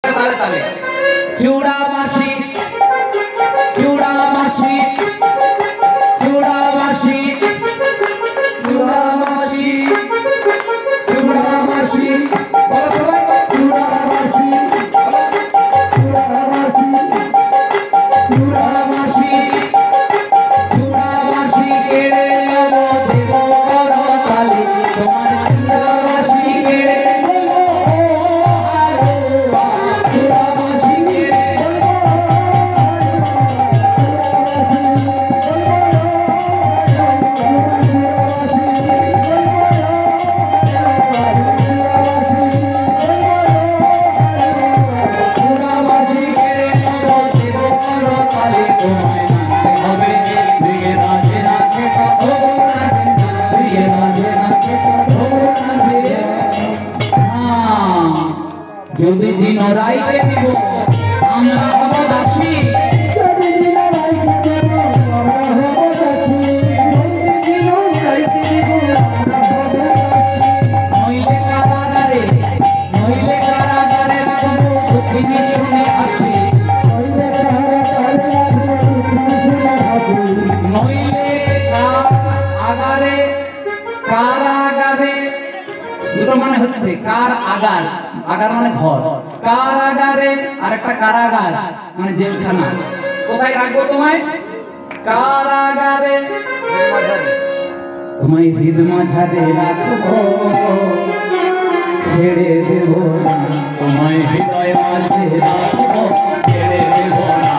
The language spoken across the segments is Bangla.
তালে তালে চূড়া বাসি চূড়া বাসি চূড়া বাসি চূড়া বাসি চূড়া বাসি বলো সবাই চূড়া বাসি চূড়া বাসি চূড়া বাসি চূড়া বাসি কেড়ে নেব দেব বড় তালে তোমার চূড়া বাসি কেড়ে যদি দিন রাইতে দিব আমরা হব দাসী যদি দিন রাইতে দিব আমরা হব দাসী যদি দিন রাইতে দিব আমরা হব দাসী নইলে কারাগারে রাখবো দুঃখিনী শুনে আসি নইলে কারাগারে দুটো মানে হচ্ছে কার আগার আগার মানে ঘর কারাগারে আর একটা কারাগার মানে জেলখানা কোথায় রাখবো তোমায় কারাগারে তোমায় হৃদ মাঝারে রাখবো ছেড়ে দেব না তোমায় হৃদয় মাঝে রাখবো ছেড়ে দেব না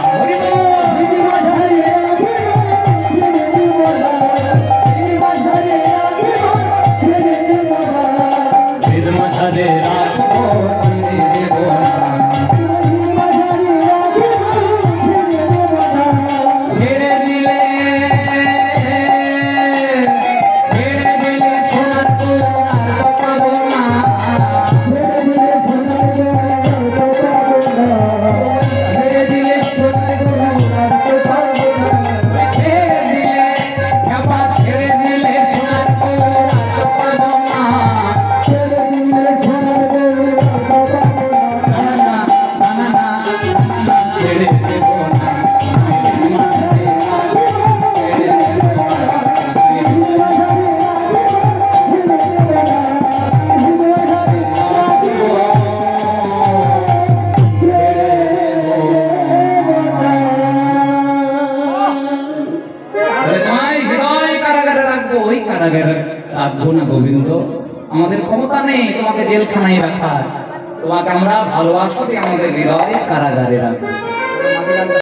রাখবো না গোবিন্দ আমাদের ক্ষমতা নেই তোমাকে জেলখানায় রাখার তোমাকে আমরা ভালোবাসতে আমাদের হৃদয় কারাগারে রাখবো।